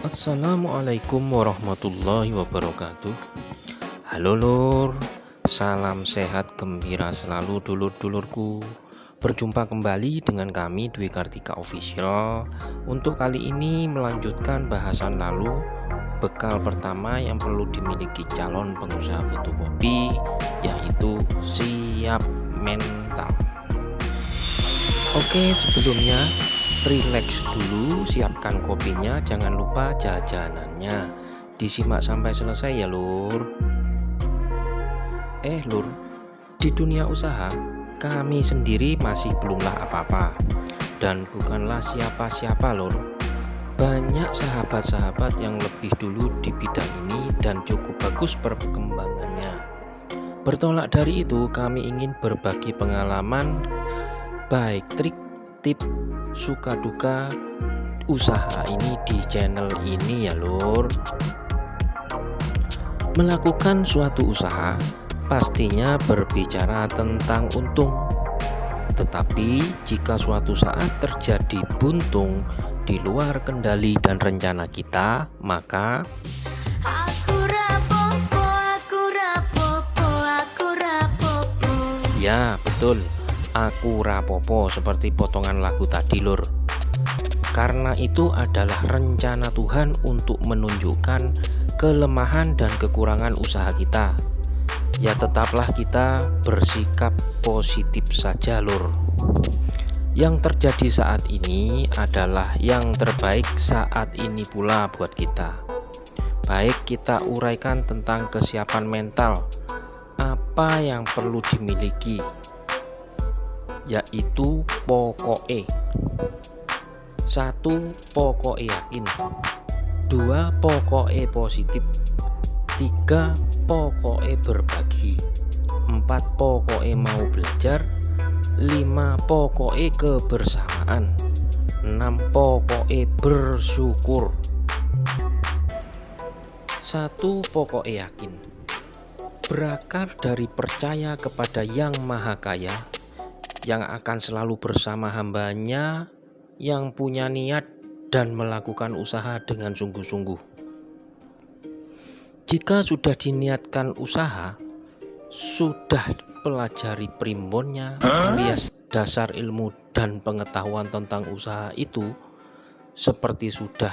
Assalamualaikum warahmatullahi wabarakatuh. Halo lur, salam sehat gembira selalu dulur-dulurku. Berjumpa kembali dengan kami Dwi Kartika Official. Untuk kali ini melanjutkan bahasan lalu. Bekal pertama yang perlu dimiliki calon pengusaha fotokopi yaitu siap mental. Oke, sebelumnya relax dulu, siapkan kopinya, jangan lupa jajanannya. Disimak sampai selesai ya lur. Lur, di dunia usaha kami sendiri masih belumlah apa-apa dan bukanlah siapa-siapa lur. Banyak sahabat-sahabat yang lebih dulu di bidang ini dan cukup bagus perkembangannya. Bertolak dari itu, kami ingin berbagi pengalaman, baik trik, tip, suka duka usaha ini di channel ini ya lur. Melakukan suatu usaha pastinya berbicara tentang untung, tetapi jika suatu saat terjadi buntung di luar kendali dan rencana kita, maka ya betul, aku rapopo seperti potongan lagu tadi lur. Karena itu adalah rencana Tuhan untuk menunjukkan kelemahan dan kekurangan usaha kita. Ya tetaplah kita bersikap positif saja lur. Yang terjadi saat ini adalah yang terbaik saat ini pula buat kita. Baik, kita uraikan tentang kesiapan mental. Apa yang perlu dimiliki? Yaitu pokoknya 1. Pokoknya yakin. 2. Pokoknya positif. 3. Pokoknya berbagi. 4. Pokoknya mau belajar. 5. Pokoknya kebersamaan. 6. Pokoknya bersyukur. 1. Pokoknya yakin. Berakar dari percaya kepada Yang Maha Kaya, yang akan selalu bersama hambanya yang punya niat dan melakukan usaha dengan sungguh-sungguh. Jika sudah diniatkan usaha, sudah pelajari primbonnya alias dasar ilmu dan pengetahuan tentang usaha itu, seperti sudah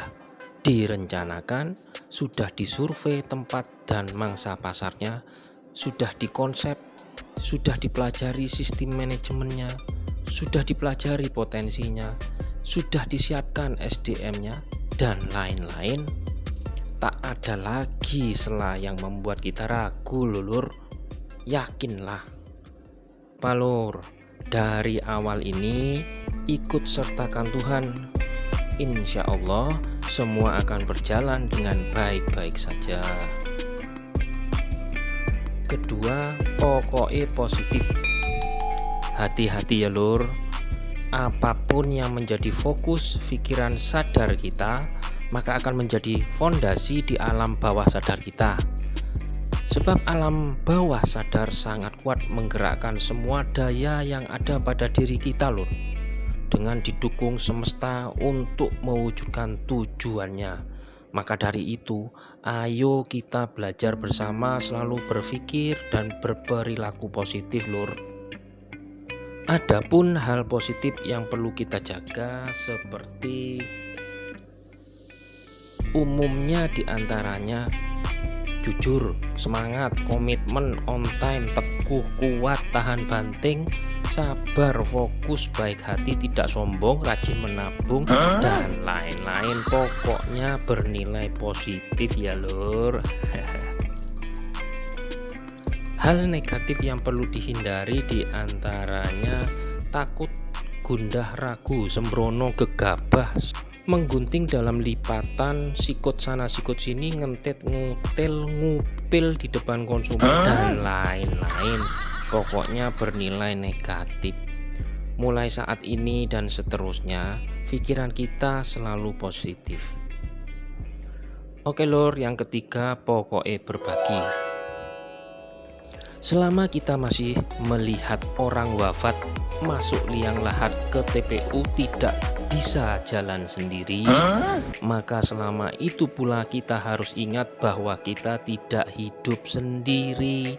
direncanakan, sudah disurvei tempat dan mangsa pasarnya, sudah dikonsep, sudah dipelajari sistem manajemennya, sudah dipelajari potensinya, sudah disiapkan SDM-nya, dan lain-lain, tak ada lagi celah yang membuat kita ragu lulur. Yakinlah palur, dari awal ini ikut sertakan Tuhan. Insya Allah semua akan berjalan dengan baik-baik saja. Kedua, pokoknya positif. Hati-hati ya lur, apapun yang menjadi fokus pikiran sadar kita, maka akan menjadi fondasi di alam bawah sadar kita. Sebab alam bawah sadar sangat kuat menggerakkan semua daya yang ada pada diri kita lur, dengan didukung semesta untuk mewujudkan tujuannya. Maka dari itu, ayo kita belajar bersama selalu berpikir dan berperilaku positif lur. Adapun hal positif yang perlu kita jaga seperti umumnya diantaranya jujur, semangat, komitmen, on time, teguh, kuat, tahan banting, sabar, fokus, baik hati, tidak sombong, rajin menabung, dan lain-lain. Pokoknya bernilai positif ya lur. Hal negatif yang perlu dihindari diantaranya takut, gundah, ragu, sembrono, gegabah, menggunting dalam lipatan, sikut sana sikut sini, ngentet, ngutil, ngupil di depan konsumen, dan lain-lain. Pokoknya bernilai negatif. Mulai saat ini dan seterusnya, pikiran kita selalu positif. Oke lor, yang ketiga pokoknya berbagi. Selama kita masih melihat orang wafat masuk liang lahat ke TPU tidak bisa jalan sendiri, maka selama itu pula kita harus ingat bahwa kita tidak hidup sendiri.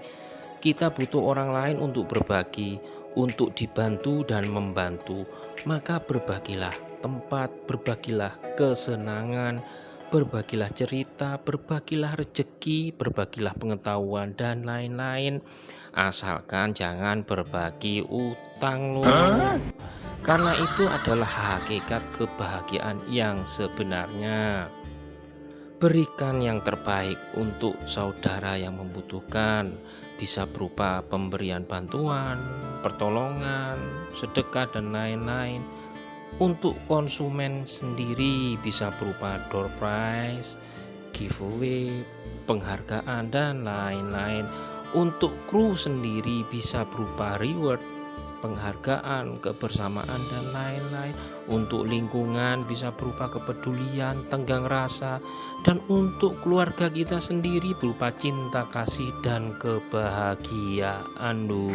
Kita butuh orang lain untuk berbagi, untuk dibantu dan membantu. Maka berbagilah tempat, berbagilah kesenangan, berbagilah cerita, berbagilah rezeki, berbagilah pengetahuan dan lain-lain. Asalkan jangan berbagi utang loh. Karena itu adalah hakikat kebahagiaan yang sebenarnya. Berikan yang terbaik untuk saudara yang membutuhkan, bisa berupa pemberian bantuan, pertolongan, sedekah dan lain-lain. Untuk konsumen sendiri bisa berupa door prize, giveaway, penghargaan dan lain-lain. Untuk kru sendiri bisa berupa reward, penghargaan, kebersamaan dan lain-lain. Untuk lingkungan bisa berupa kepedulian, tenggang rasa, dan untuk keluarga kita sendiri berupa cinta kasih dan kebahagiaan loh.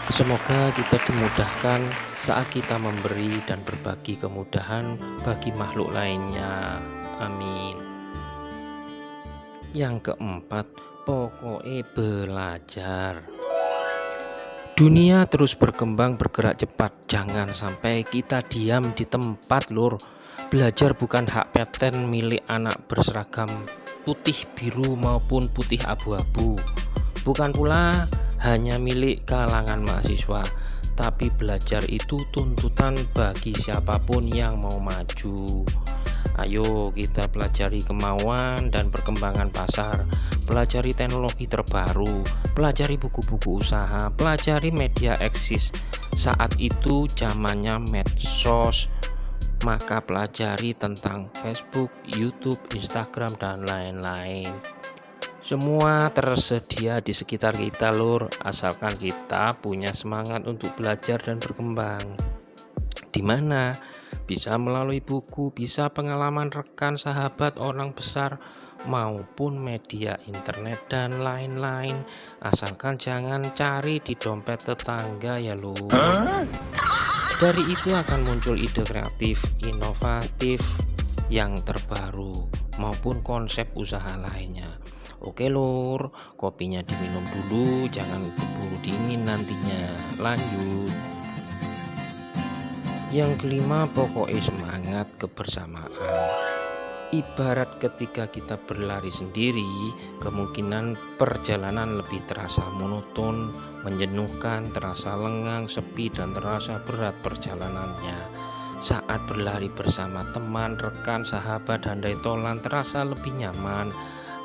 Semoga kita dimudahkan saat kita memberi dan berbagi kemudahan bagi makhluk lainnya. Amin. Yang keempat, pokoknya belajar. Dunia terus berkembang, bergerak cepat. Jangan sampai kita diam di tempat lur. Belajar bukan hak paten milik anak berseragam putih biru maupun putih abu-abu. Bukan pula hanya milik kalangan mahasiswa, tapi belajar itu tuntutan bagi siapapun yang mau maju. Ayo kita pelajari kemauan dan perkembangan pasar, pelajari teknologi terbaru, pelajari buku-buku usaha, pelajari media eksis. Saat itu zamannya medsos, maka pelajari tentang Facebook, YouTube, Instagram dan lain-lain. Semua tersedia di sekitar kita lur, asalkan kita punya semangat untuk belajar dan berkembang. Di mana? Bisa melalui buku, bisa pengalaman rekan, sahabat, orang besar, maupun media internet dan lain-lain. Asalkan jangan cari di dompet tetangga ya lur. Dari itu akan muncul ide kreatif, inovatif, yang terbaru, maupun konsep usaha lainnya. Oke lur, kopinya diminum dulu, jangan keburu dingin nantinya. Lanjut. Yang kelima, pokoknya semangat kebersamaan. Ibarat ketika kita berlari sendiri, kemungkinan perjalanan lebih terasa monoton, menjenuhkan, terasa lengang, sepi, dan terasa berat perjalanannya. Saat berlari bersama teman, rekan, sahabat, handai tolan terasa lebih nyaman.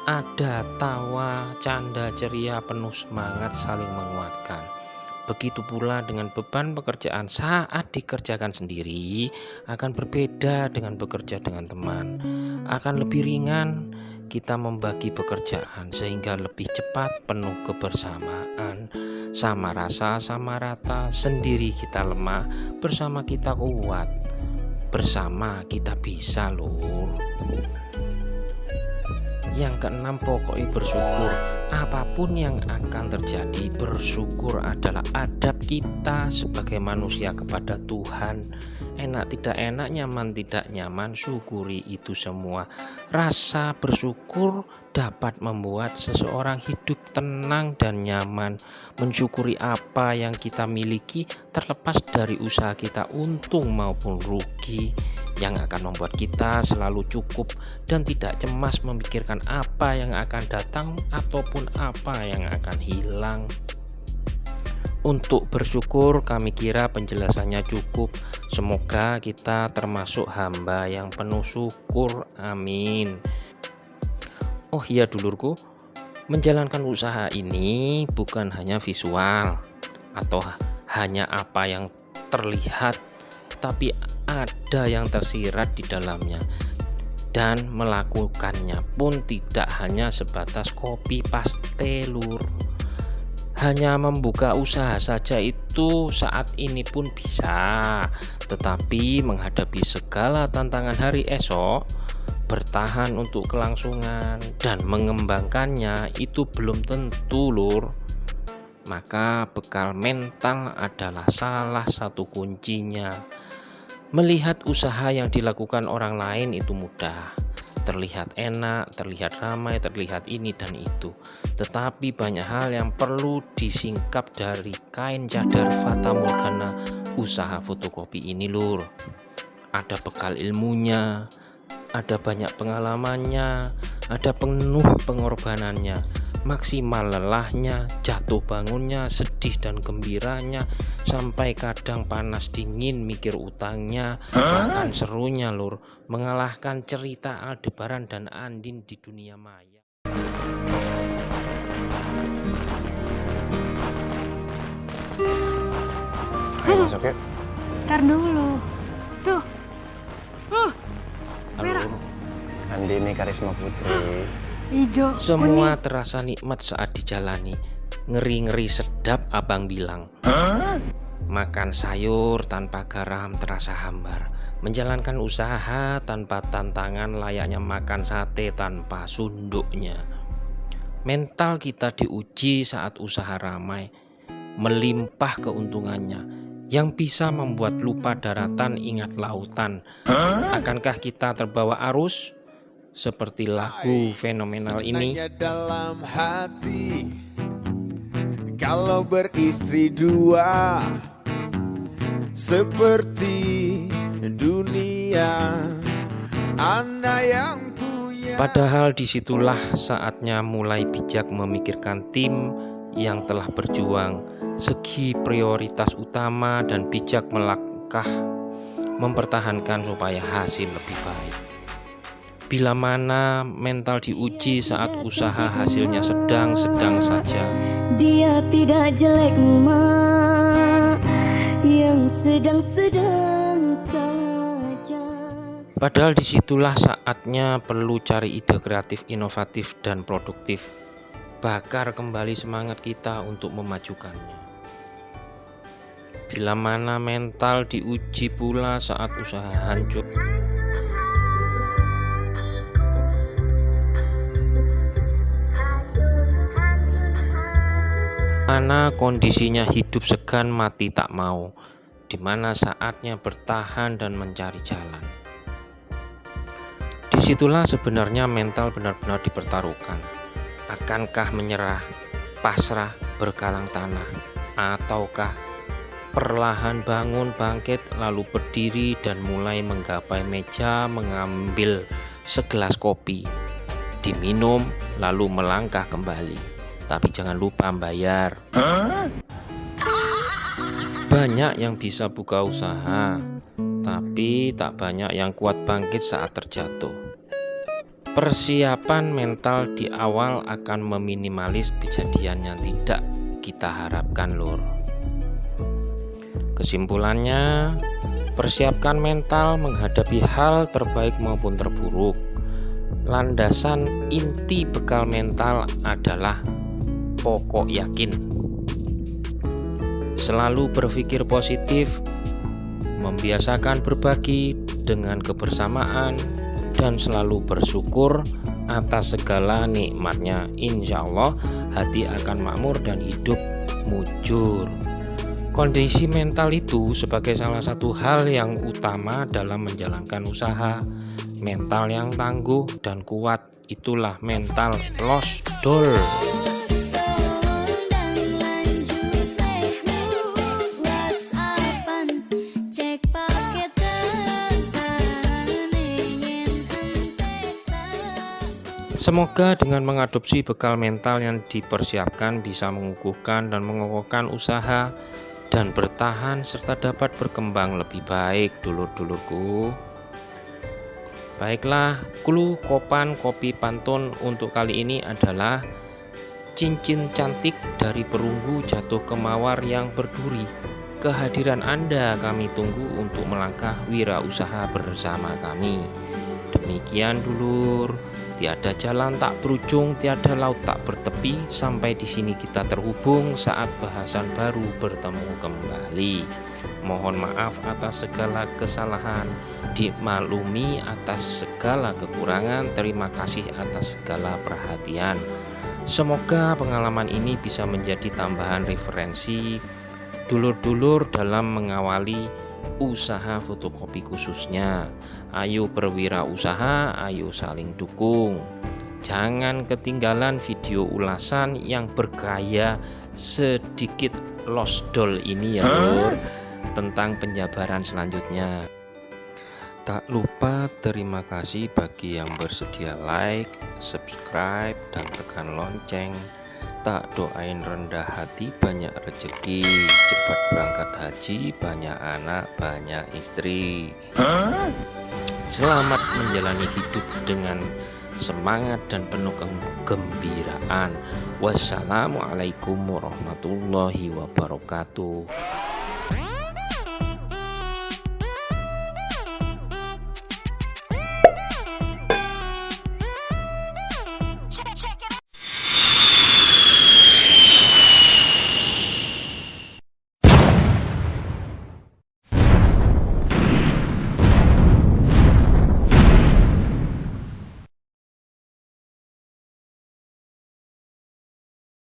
Ada tawa, canda, ceria, penuh semangat, saling menguatkan. Begitu pula dengan beban pekerjaan saat dikerjakan sendiri akan berbeda dengan bekerja dengan teman. Akan lebih ringan, kita membagi pekerjaan sehingga lebih cepat, penuh kebersamaan. Sama rasa, sama rata, sendiri kita lemah, bersama kita kuat. Bersama kita bisa loh. Yang keenam, pokoknya bersyukur. Apapun yang akan terjadi, bersyukur adalah adab kita sebagai manusia kepada Tuhan. Enak tidak enak, nyaman tidak nyaman, syukuri itu semua. Rasa bersyukur dapat membuat seseorang hidup tenang dan nyaman. Mensyukuri apa yang kita miliki terlepas dari usaha kita untung maupun rugi, yang akan membuat kita selalu cukup dan tidak cemas memikirkan apa yang akan datang ataupun apa yang akan hilang. Untuk bersyukur kami kira penjelasannya cukup. Semoga kita termasuk hamba yang penuh syukur. Amin. Oh iya dulurku, menjalankan usaha ini bukan hanya visual atau hanya apa yang terlihat, tapi ada yang tersirat di dalamnya. Dan melakukannya pun tidak hanya sebatas copy paste lur. Hanya membuka usaha saja itu saat ini pun bisa, tetapi menghadapi segala tantangan hari esok, bertahan untuk kelangsungan dan mengembangkannya itu belum tentu lur. Maka bekal mental adalah salah satu kuncinya. Melihat usaha yang dilakukan orang lain itu mudah, terlihat enak, terlihat ramai, terlihat ini dan itu. Tetapi banyak hal yang perlu disingkap dari kain cadar fata morgana usaha fotokopi ini lur. Ada bekal ilmunya, ada banyak pengalamannya, ada penuh pengorbanannya, maksimal lelahnya, jatuh bangunnya, sedih dan gembiranya, sampai kadang panas dingin mikir utangnya, bahkan serunya lur, mengalahkan cerita Aldebaran dan Andin di dunia maya. Ayo masuk yuk. Ntar dulu. Tuh. Merah. Andini Karisma Putri. Hijau. Semua kuning. terasa nikmat saat dijalani. Ngeri-ngeri sedap abang bilang. Makan sayur tanpa garam terasa hambar. Menjalankan usaha tanpa tantangan layaknya makan sate tanpa sunduknya. Mental kita diuji saat usaha ramai, melimpah keuntungannya, yang bisa membuat lupa daratan ingat lautan. Akankah kita terbawa arus seperti lagu fenomenal ini? Dalam hati kalau beristri dua seperti dunia Anda yang punya. Padahal disitulah saatnya mulai bijak memikirkan tim yang telah berjuang, segi prioritas utama, dan bijak melangkah mempertahankan supaya hasil lebih baik. Bila mana mental diuji saat usaha hasilnya sedang-sedang saja. Dia tidak jelek mak, yang sedang-sedang saja. Padahal disitulah saatnya perlu cari ide kreatif, inovatif, dan produktif. Bakar kembali semangat kita untuk memajukannya. Bila mana mental diuji pula saat usaha hancur. Mana kondisinya hidup segan mati tak mau, dimana saatnya bertahan dan mencari jalan. Disitulah sebenarnya mental benar-benar dipertaruhkan. Akankah menyerah, pasrah, bergalang tanah, ataukah perlahan bangun, bangkit, lalu berdiri dan mulai menggapai meja, mengambil segelas kopi, diminum, lalu melangkah kembali. Tapi jangan lupa bayar. Banyak yang bisa buka usaha, tapi tak banyak yang kuat bangkit saat terjatuh. Persiapan mental di awal akan meminimalis kejadian yang tidak kita harapkan lur. Kesimpulannya, persiapkan mental menghadapi hal terbaik maupun terburuk. Landasan inti bekal mental adalah pokok yakin. Selalu berpikir positif, membiasakan berbagi dengan kebersamaan, dan selalu bersyukur atas segala nikmatnya. Insya Allah hati akan makmur dan hidup mujur. Kondisi mental itu sebagai salah satu hal yang utama dalam menjalankan usaha. Mental yang tangguh dan kuat, itulah mental lost doll. Semoga dengan mengadopsi bekal mental yang dipersiapkan bisa mengukuhkan dan mengokohkan usaha dan bertahan serta dapat berkembang lebih baik dulur-dulurku. Baiklah, clue kopan kopi pantun untuk kali ini adalah cincin cantik dari perunggu jatuh ke mawar yang berduri. Kehadiran Anda kami tunggu untuk melangkah wirausaha bersama kami. Demikian dulur, tiada jalan tak berujung, tiada laut tak bertepi. Sampai di sini kita terhubung saat bahasan baru bertemu kembali. Mohon maaf atas segala kesalahan, dimaklumi atas segala kekurangan. Terima kasih atas segala perhatian. Semoga pengalaman ini bisa menjadi tambahan referensi dulur-dulur dalam mengawali usaha fotokopi khususnya. Ayo berwirausaha, ayo saling dukung. Jangan ketinggalan video ulasan yang bergaya sedikit losdol ini ya Lur, tentang penjabaran selanjutnya. Tak lupa terima kasih bagi yang bersedia like, subscribe, dan tekan lonceng. Tak doain rendah hati banyak rezeki, cepat berangkat haji, banyak anak, banyak istri. Selamat menjalani hidup dengan semangat dan penuh kegembiraan. Wassalamualaikum warahmatullahi wabarakatuh.